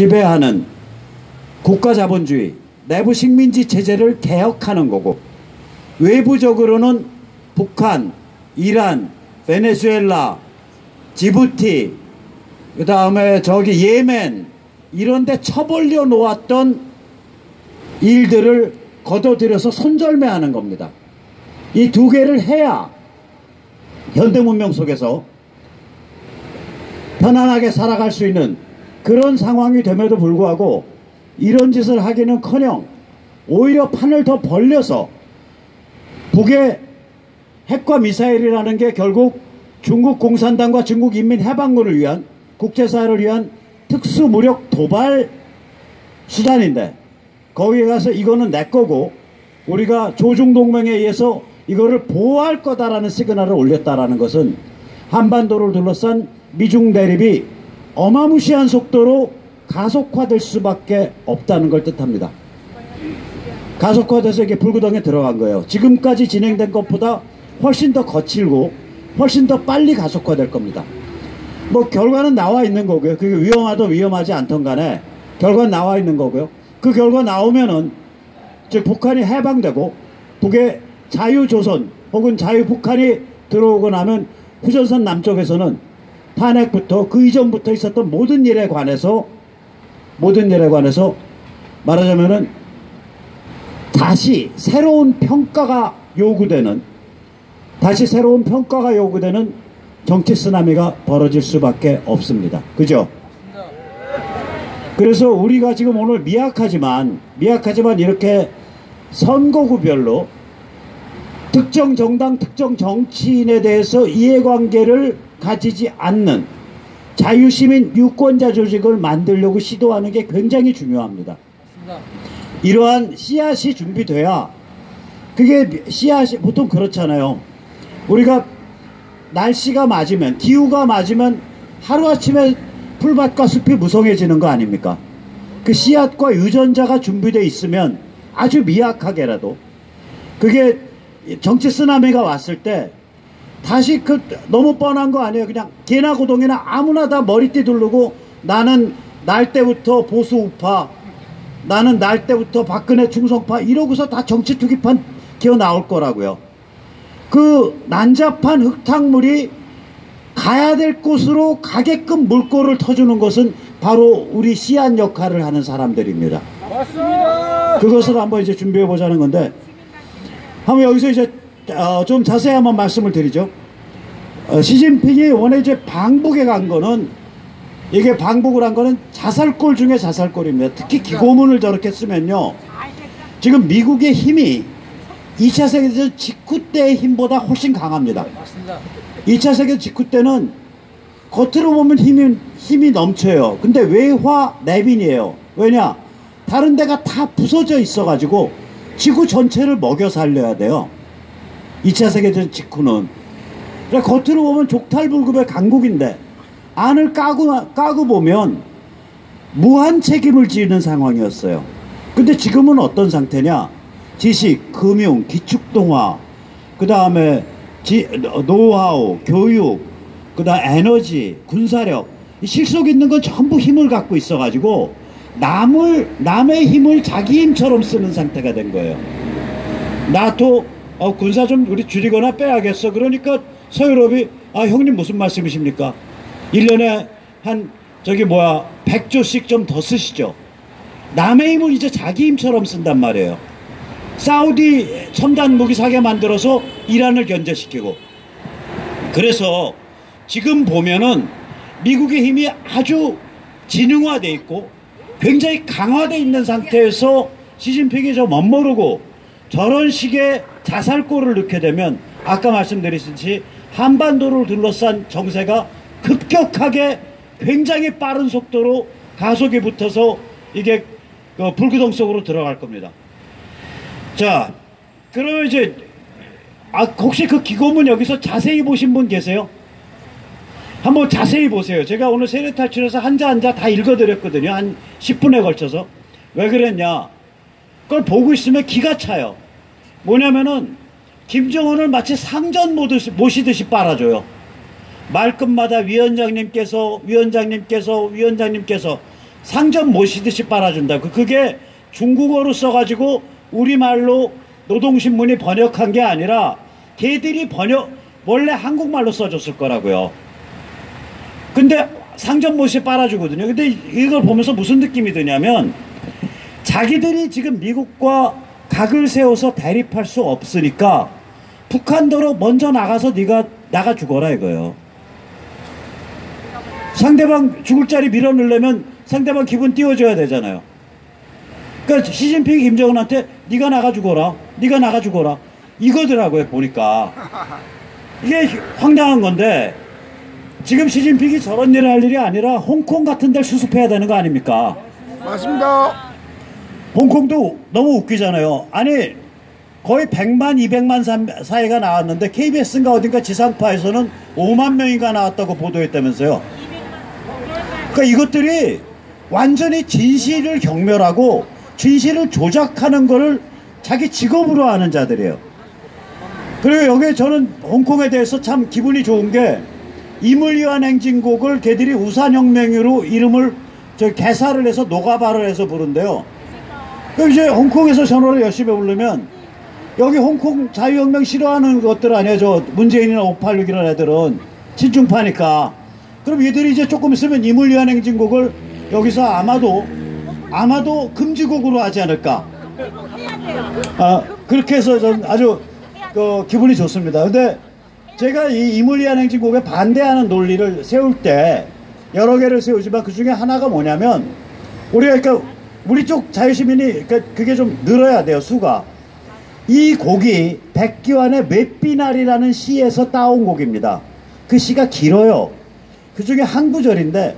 지배하는 국가자본주의, 내부 식민지 체제를 개혁하는 거고, 외부적으로는 북한, 이란, 베네수엘라, 지부티, 그 다음에 저기 예멘 이런 데 처벌려 놓았던 일들을 걷어들여서 손절매하는 겁니다. 이 두 개를 해야 현대문명 속에서 편안하게 살아갈 수 있는 그런 상황이 됨에도 불구하고 이런 짓을 하기는커녕 오히려 판을 더 벌려서 북의 핵과 미사일이라는 게 결국 중국 공산당과 중국 인민해방군을 위한, 국제사회를 위한 특수무력 도발 수단인데, 거기에 가서 이거는 내 거고 우리가 조중동맹에 의해서 이거를 보호할 거다라는 시그널을 올렸다라는 것은 한반도를 둘러싼 미중 대립이 어마무시한 속도로 가속화될 수밖에 없다는 걸 뜻합니다. 가속화돼서 이게 불구덩이에 들어간 거예요. 지금까지 진행된 것보다 훨씬 더 거칠고 훨씬 더 빨리 가속화될 겁니다. 뭐 결과는 나와 있는 거고요. 그게 위험하든 위험하지 않든 간에 결과는 나와 있는 거고요. 그 결과 나오면은 즉 북한이 해방되고 북의 자유조선 혹은 자유북한이 들어오고 나면 후전선 남쪽에서는 탄핵부터 그 이전부터 있었던 모든 일에 관해서 말하자면은 다시 새로운 평가가 요구되는 정치 쓰나미가 벌어질 수밖에 없습니다. 그죠? 그래서 우리가 지금 오늘 미약하지만 이렇게 선거구별로 특정 정당, 특정 정치인에 대해서 이해관계를 가지지 않는 자유시민 유권자 조직을 만들려고 시도하는 게 굉장히 중요합니다. 이러한 씨앗이 준비돼야, 그게 씨앗이 보통 그렇잖아요. 우리가 날씨가 맞으면, 기후가 맞으면 하루아침에 풀밭과 숲이 무성해지는 거 아닙니까? 그 씨앗과 유전자가 준비되어 있으면 아주 미약하게라도 그게 정치 쓰나미가 왔을 때 다시 너무 뻔한 거 아니에요. 그냥 개나 고동이나 아무나 다 머리띠 두르고 나는 날 때부터 보수 우파, 나는 날 때부터 박근혜 충성파 이러고서 다 정치 투기판 기어 나올 거라고요. 그 난잡한 흙탕물이 가야 될 곳으로 가게끔 물꼬를 터주는 것은 바로 우리 씨앗 역할을 하는 사람들입니다. 맞습니다. 그것을 한번 이제 준비해 보자는 건데, 한번 여기서 이제 좀 자세히 한번 말씀을 드리죠. 시진핑이 원래 이제 방북에 간 거는, 이게 방북을 한 거는 자살골 중에 자살골입니다. 특히 기고문을 저렇게 쓰면요, 지금 미국의 힘이 2차 세계대전 직후 때의 힘보다 훨씬 강합니다. 2차 세계대전 직후 때는 겉으로 보면 힘이 넘쳐요. 근데 외화 내빈이에요. 왜냐? 다른 데가 다 부서져 있어가지고 지구 전체를 먹여 살려야 돼요. 2차 세계대전 직후는. 그러니까 겉으로 보면 족탈불급의 강국인데 안을 까고 보면 무한 책임을 지는 상황이었어요. 근데 지금은 어떤 상태냐? 지식, 금융, 기축동화, 그 다음에 노하우, 교육, 그 다음 에너지, 군사력, 실속 있는 건 전부 힘을 갖고 있어가지고 남의 힘을 자기 힘처럼 쓰는 상태가 된 거예요. 나토 군사 좀 우리 줄이거나 빼야겠어. 그러니까 서유럽이 형님 무슨 말씀이십니까? 1년에 한 100조씩 좀 더 쓰시죠. 남의 힘을 이제 자기 힘처럼 쓴단 말이에요. 사우디 첨단 무기 사게 만들어서 이란을 견제시키고. 그래서 지금 보면은 미국의 힘이 아주 진흥화돼 있고 굉장히 강화돼 있는 상태에서 시진핑이 저 멋모르고 저런 식의 자살골을 넣게 되면 아까 말씀드렸듯이 한반도를 둘러싼 정세가 급격하게 굉장히 빠른 속도로 가속이 붙어서 이게 불구덩 속으로 들어갈 겁니다. 자, 그러면 이제 혹시 그 기고문 여기서 자세히 보신 분 계세요? 한번 자세히 보세요. 제가 오늘 세례탈출해서 한자 다 읽어드렸거든요. 한 10분에 걸쳐서. 왜 그랬냐? 그걸 보고 있으면 기가 차요. 뭐냐면은 김정은을 마치 상전 모시듯이 빨아줘요. 말끝마다 위원장님께서 상점 모시듯이 빨아준다. 그게 중국어로 써가지고 우리말로 노동신문이 번역한 게 아니라 걔들이 원래 한국말로 써줬을 거라고요. 근데 상점 모시 빨아주거든요. 근데 이걸 보면서 무슨 느낌이 드냐면 자기들이 지금 미국과 각을 세워서 대립할 수 없으니까 북한도로 먼저 나가서 네가 나가 죽어라 이거예요. 상대방 죽을 자리 밀어넣으려면 상대방 기분 띄워줘야 되잖아요. 그러니까 시진핑이 김정은한테 네가 나가 죽어라, 네가 나가 죽어라 이거더라고요. 보니까 이게 황당한 건데 지금 시진핑이 저런 일을 할 일이 아니라 홍콩 같은 데를 수습해야 되는 거 아닙니까? 맞습니다. 홍콩도 너무 웃기잖아요. 아니 거의 100만 200만 사이가 나왔는데 KBS인가 어딘가 지상파에서는 5만 명인가 나왔다고 보도했다면서요. 그러니까 이것들이 완전히 진실을 경멸하고 진실을 조작하는 거를 자기 직업으로 하는 자들이에요. 그리고 여기에 저는 홍콩에 대해서 참 기분이 좋은 게 이물리한 행진곡을 걔들이 우산혁명으로 이름을 개사를 해서 녹아발을 해서 부른대요. 그럼 이제 홍콩에서 전화를 열심히 부르면 여기 홍콩 자유혁명 싫어하는 것들 아니에요. 저 문재인이나 586 이런 애들은 친중파니까. 그럼 얘들이 이제 조금 있으면 이물리한 행진곡을 여기서 아마도 금지곡으로 하지 않을까. 그렇게 해서 전 아주 기분이 좋습니다. 근데 제가 이 이물리한 행진곡에 반대하는 논리를 세울 때 여러 개를 세우지만 그 중에 하나가 뭐냐면 그러니까 우리 쪽 자유시민이 그게 좀 늘어야 돼요. 수가. 이 곡이 백기환의 맷비날이라는 시에서 따온 곡입니다. 그 시가 길어요. 그 중에 한 구절인데